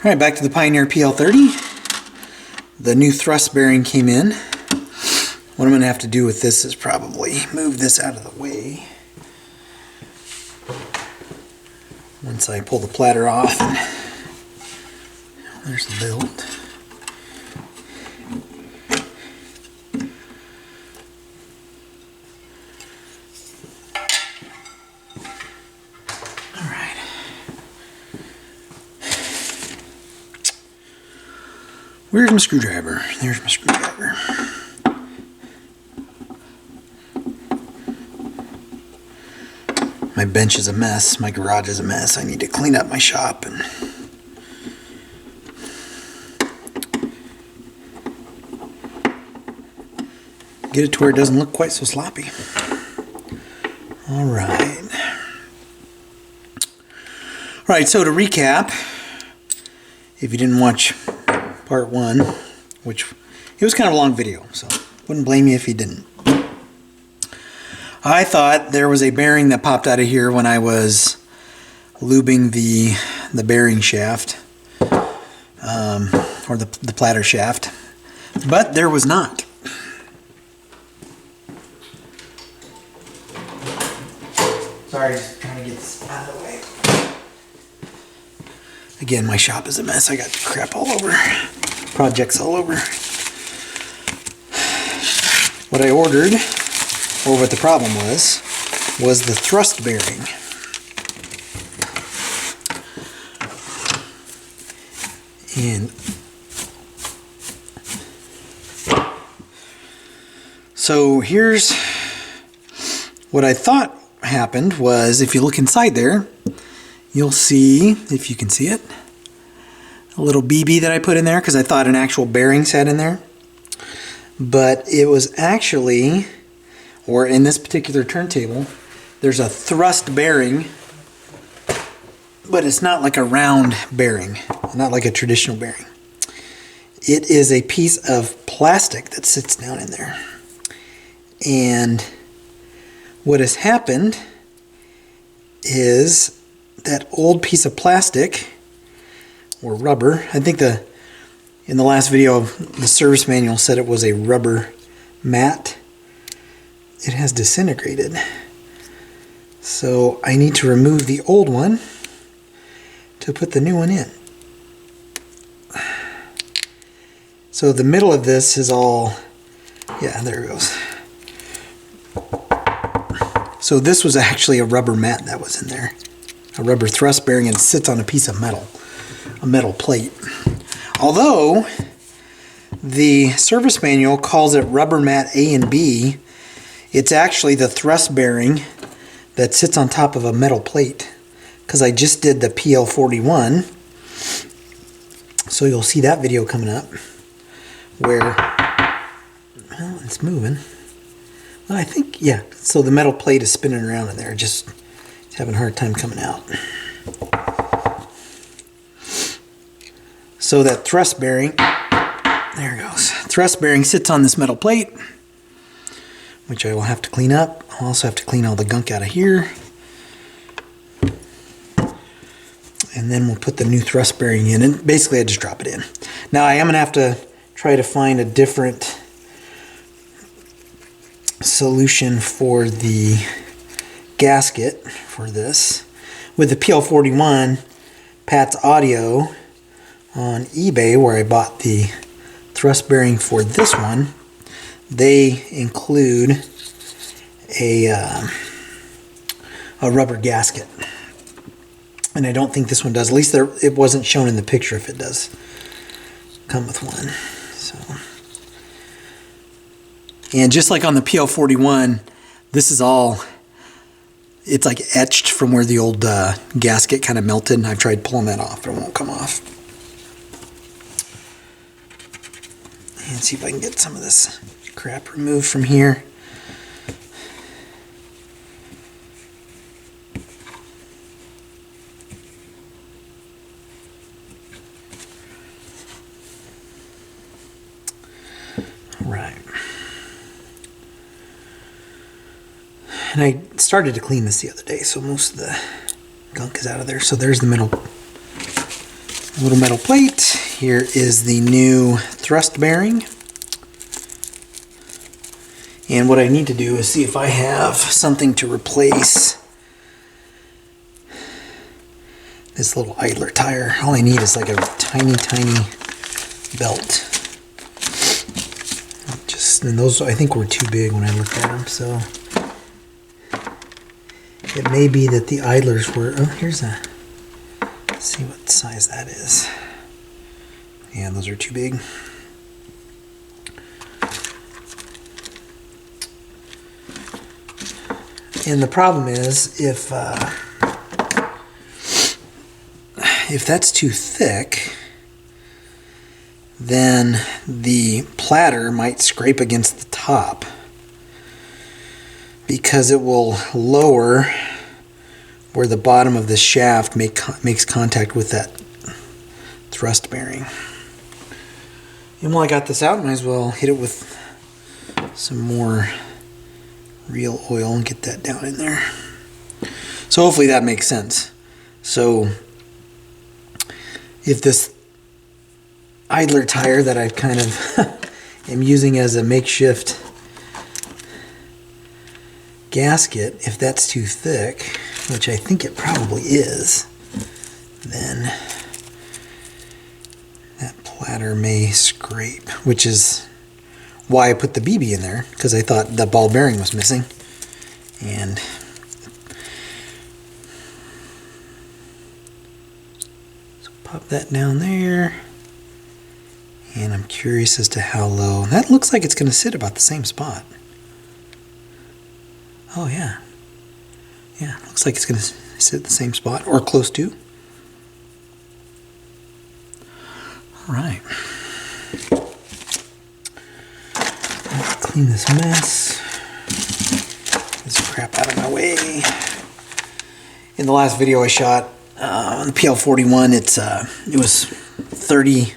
Alright, back to the Pioneer PL30. The new thrust bearing came in. What I'm going to have to do with this is probably move this out of the way once I pull the platter off. And there's the build. Where's my screwdriver? There's my screwdriver. My bench is a mess. My garage is a mess. I need to clean up my shop and get it to where it doesn't look quite so sloppy. Alright. Alright, so to recap, if you didn't watch part one, which it was kind of a long video, so wouldn't blame you if you didn't. I thought there was a bearing that popped out of here when I was lubing the bearing shaft, or the platter shaft, but there was not. Sorry, just trying to get this out of the way. Again, my shop is a mess. I got crap all over, projects all over. What I ordered, or what the problem was the thrust bearing. And so here's what I thought happened was, if you look inside there, you'll see, if you can see it, a little BB that I put in there because I thought an actual bearing sat in there. But it was actually, or in this particular turntable, there's a thrust bearing, but it's not like a round bearing, not like a traditional bearing. It is a piece of plastic that sits down in there. And what has happened is that old piece of plastic or rubber, I think in the last video the service manual said it was a rubber mat. It has disintegrated. So I need to remove the old one to put the new one in. So the middle of this is all, yeah, there it goes. So this was actually a rubber mat that was in there. A rubber thrust bearing, and it sits on a piece of metal, a metal plate. Although the service manual calls it rubber mat A and B, it's actually the thrust bearing that sits on top of a metal plate, because I just did the PL41, so you'll see that video coming up where, well, it's moving. Well, I think, yeah, so the metal plate is spinning around in there, just it's having a hard time coming out. So that thrust bearing, there it goes. Thrust bearing sits on this metal plate, which I will have to clean up. I'll also have to clean all the gunk out of here. And then we'll put the new thrust bearing in, and basically I just drop it in. Now I am going to have to try to find a different solution for the gasket for this. With the PL41, Pat's Audio on eBay, where I bought the thrust bearing for this one, they include a rubber gasket. And I don't think this one does. At least it wasn't shown in the picture if it does come with one. So, and just like on the PL41, this is all, it's like etched from where the old gasket kind of melted. And I've tried pulling that off, but it won't come off. And see if I can get some of this crap removed from here. Right. And I started to clean this the other day, so most of the gunk is out of there. So there's the middle little metal plate. Here is the new thrust bearing. And what I need to do is see if I have something to replace this little idler tire. All I need is like a tiny belt. And those I think were too big when I looked at them, so it may be that the idlers were, oh, here's a, let's see what size that is. Yeah, those are too big. And the problem is, if that's too thick, then the platter might scrape against the top because it will lower where the bottom of the shaft makes contact with that thrust bearing. And while I got this out, I might as well hit it with some more real oil and get that down in there. So hopefully that makes sense. So if this idler tire that I kind of am using as a makeshift gasket, if that's too thick, which I think it probably is, then that platter may scrape, which is why I put the BB in there, because I thought the ball bearing was missing. And so pop that down there. And I'm curious as to how low. That looks like it's going to sit about the same spot. Oh yeah. Yeah, looks like it's going to sit at the same spot, or close to. All right. Let's clean this mess. Get this crap out of my way. In the last video I shot on the PL41, it was 30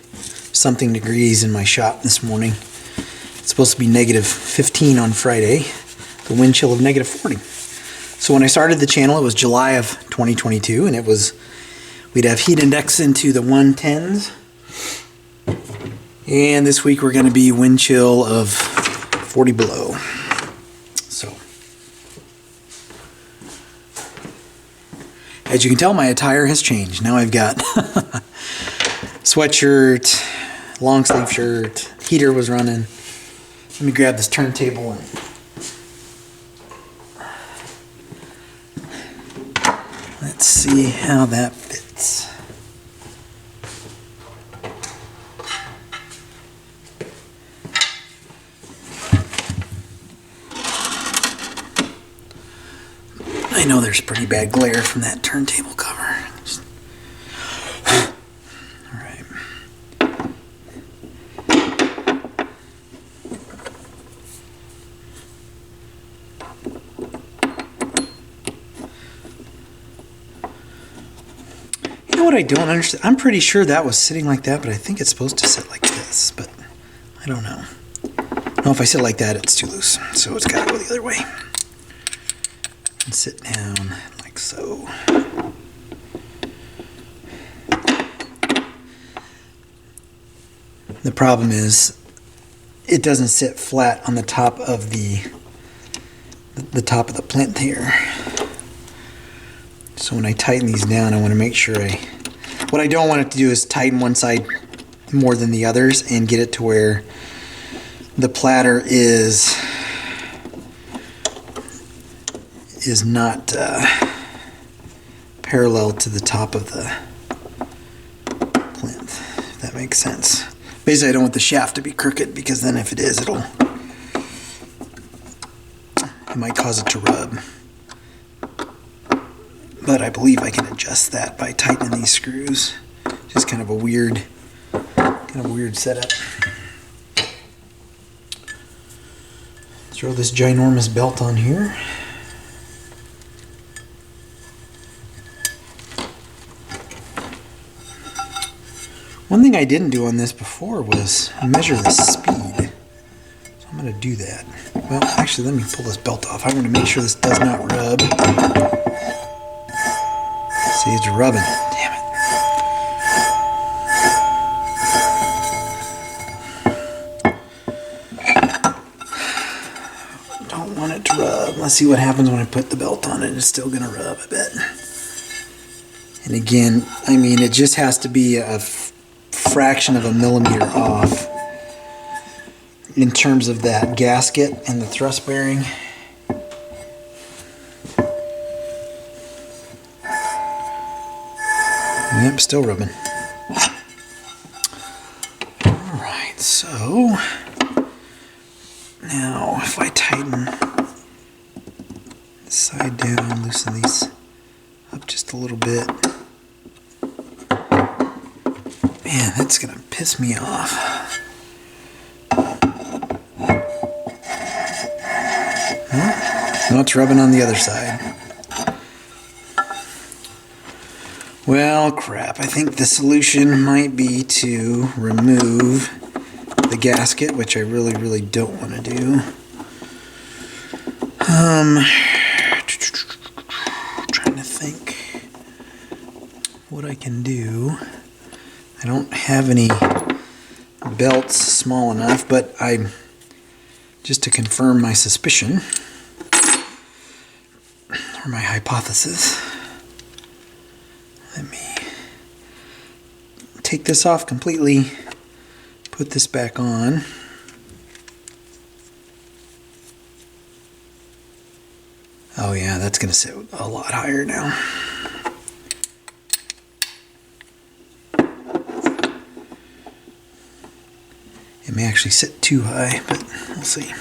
something degrees in my shop this morning. It's supposed to be negative 15 on Friday, the wind chill of negative 40. So when I started the channel, it was July of 2022, and we'd have heat index into the 110s. And this week we're going to be wind chill of 40 below. So as you can tell, my attire has changed. Now I've got sweatshirt, long sleeve shirt, heater was running. Let me grab this turntable and let's see how that fits. I know there's pretty bad glare from that turntable cover. Alright. You know what I don't understand? I'm pretty sure that was sitting like that, but I think it's supposed to sit like this, but I don't know. No, if I sit like that, it's too loose, so it's got to go the other way. And sit down like so. The problem is it doesn't sit flat on the top of the top of the plinth here. So when I tighten these down, I want to make sure what I don't want it to do is tighten one side more than the others and get it to where the platter is not parallel to the top of the plinth, if that makes sense. Basically, I don't want the shaft to be crooked, because then if it is, it might cause it to rub. But I believe I can adjust that by tightening these screws. Just kind of a weird setup. Throw this ginormous belt on here. One thing I didn't do on this before was measure the speed. So I'm going to do that. Well, actually, let me pull this belt off. I want to make sure this does not rub. See, it's rubbing. Damn it. let's see what happens when I put the belt on it. It's still gonna rub a bit. And again, I mean, it just has to be a fraction of a millimeter off in terms of that gasket and the thrust bearing. Yep, still rubbing. Alright, so now if I tighten this side down, loosen these up just a little bit. Man, that's gonna piss me off. No, it's rubbing on the other side. Well, crap. I think the solution might be to remove the gasket, which I really, really don't want to do. Trying to think what I can do. I don't have any belts small enough, but just to confirm my suspicion, or my hypothesis, let me take this off completely, put this back on. Oh yeah, that's going to sit a lot higher now. It may actually sit too high, but we'll see.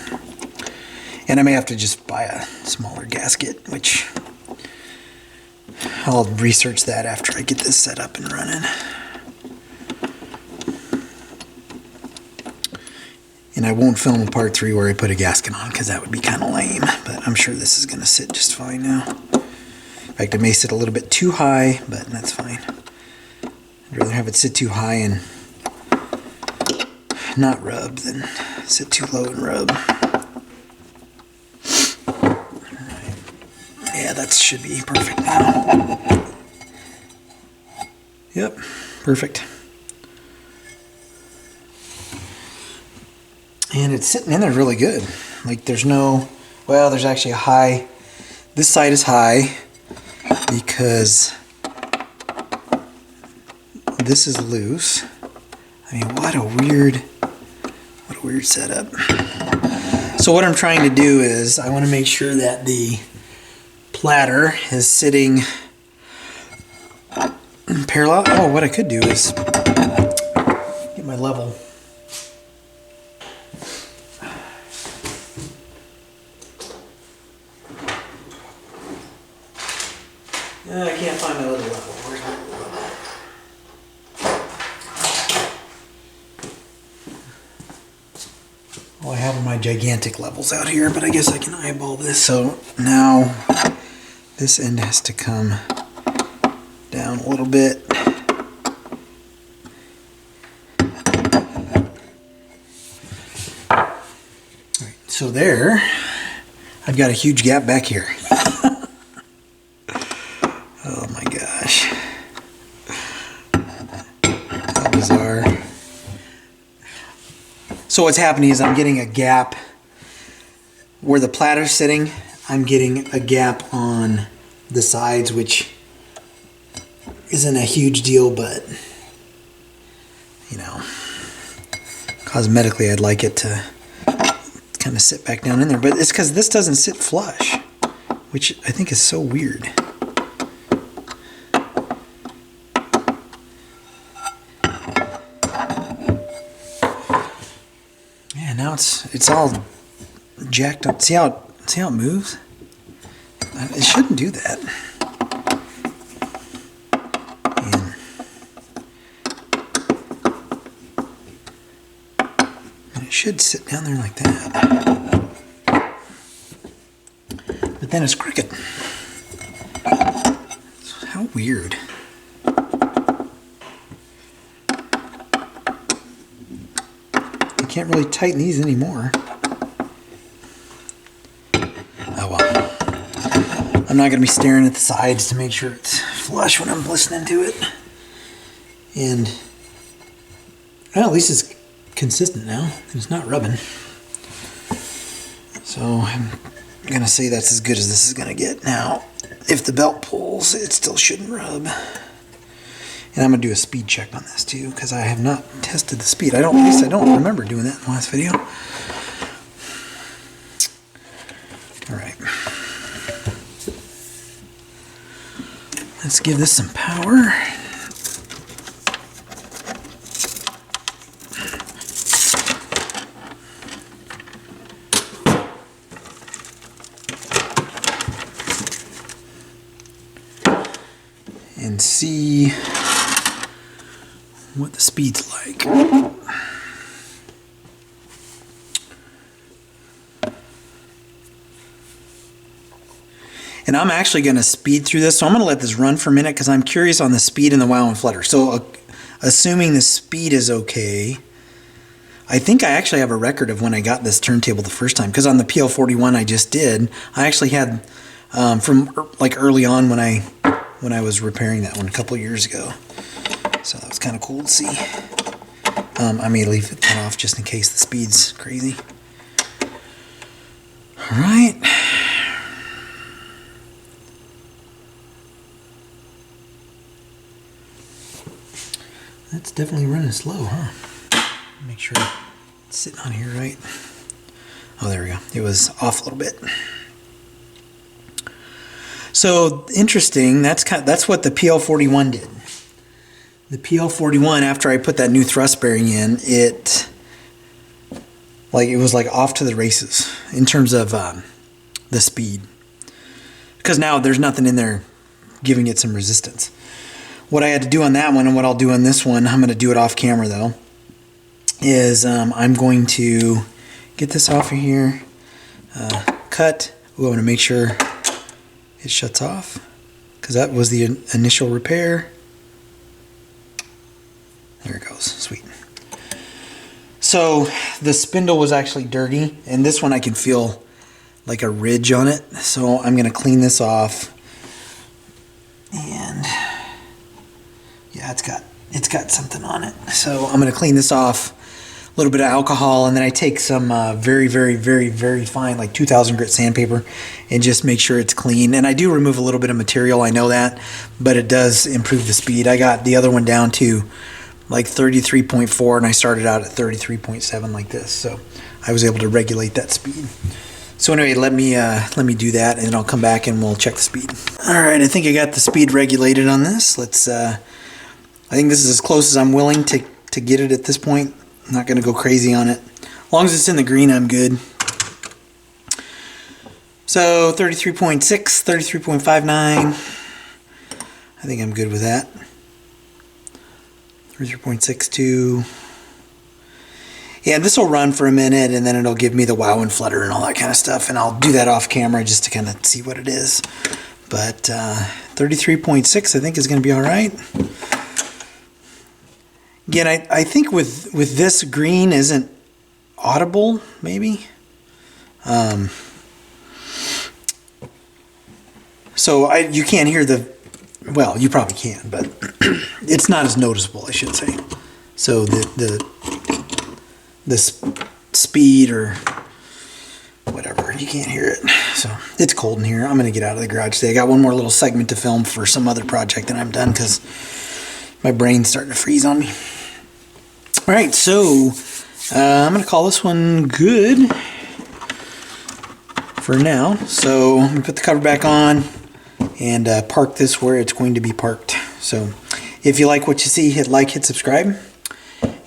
And I may have to just buy a smaller gasket, which I'll research that after I get this set up and running. And I won't film a part 3 where I put a gasket on, because that would be kind of lame, but I'm sure this is going to sit just fine now. In fact, it may sit a little bit too high, but that's fine. I'd rather have it sit too high and not rub than sit too low and rub. Alright. Yeah, that should be perfect now. Yep, perfect. And it's sitting in there really good. Like there's no, well, there's actually a high, this side is high because this is loose. I mean, what a weird setup. So what I'm trying to do is I want to make sure that the platter is sitting parallel. Oh, what I could do is get my level. I can't find my little level. Where's my little level? Well, I have my gigantic levels out here, but I guess I can eyeball this. So now this end has to come down a little bit. All right, so there, I've got a huge gap back here. Oh my gosh. How bizarre. So what's happening is I'm getting a gap where the platter's sitting. I'm getting a gap on the sides, which isn't a huge deal, but you know, cosmetically I'd like it to kind of sit back down in there. But it's because this doesn't sit flush, which I think is so weird. Yeah, now it's all jacked up. See how it moves? It shouldn't do that. And it should sit down there like that. But then it's crooked. How weird. I can't really tighten these anymore. Oh well. I'm not going to be staring at the sides to make sure it's flush when I'm listening to it. And well, at least it's consistent now. It's not rubbing. So I'm going to say that's as good as this is going to get. Now, if the belt pulls, it still shouldn't rub. And I'm going to do a speed check on this too, because I have not tested the speed. At least I don't remember doing that in the last video. Alright. Let's give this some power. And see what the speed's like. And I'm actually going to speed through this, so I'm going to let this run for a minute because I'm curious on the speed and the wow and flutter. So assuming the speed is okay, I think I actually have a record of when I got this turntable the first time, because on the PL41 I just did, I actually had from like early on when I was repairing that one a couple years ago. So that was kind of cool to see. I may leave it off just in case the speed's crazy. All right. That's definitely running slow, huh? Make sure it's sitting on here right. Oh, there we go. It was off a little bit. So interesting. That's what the PL41 did. The PL41, after I put that new thrust bearing in, it was like off to the races in terms of the speed, because now there's nothing in there giving it some resistance. What I had to do on that one, and what I'll do on this one, I'm going to do it off camera though, is I'm going to get this off of here, cut. Ooh, I'm going to make sure it shuts off, because that was the initial repair. There it goes. Sweet. So the spindle was actually dirty, and this one I can feel like a ridge on it. So I'm going to clean this off. And yeah, it's got something on it. So I'm going to clean this off. A little bit of alcohol, and then I take some very, very, very, very fine, like 2000 grit sandpaper, and just make sure it's clean. And I do remove a little bit of material, I know that, but it does improve the speed. I got the other one down to like 33.4, and I started out at 33.7 like this, so I was able to regulate that speed. So anyway, let me do that, and then I'll come back and we'll check the speed. All right, I think I got the speed regulated on this. Let's. I think this is as close as I'm willing to get it at this point. I'm not going to go crazy on it. As long as it's in the green, I'm good. So 33.6, 33.59. I think I'm good with that. 33.62. Yeah, this will run for a minute, and then it'll give me the wow and flutter and all that kind of stuff, and I'll do that off camera just to kind of see what it is. But 33.6 I think is going to be all right. Again, I think with this, green isn't audible, maybe. So you can't hear the, well, you probably can, but it's not as noticeable, I should say. So the speed or whatever, you can't hear it. So it's cold in here. I'm going to get out of the garage today. I got one more little segment to film for some other project, and I'm done because my brain's starting to freeze on me. All right, so I'm going to call this one good for now. So I'm going to put the cover back on and park this where it's going to be parked. So if you like what you see, hit like, hit subscribe,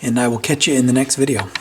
and I will catch you in the next video.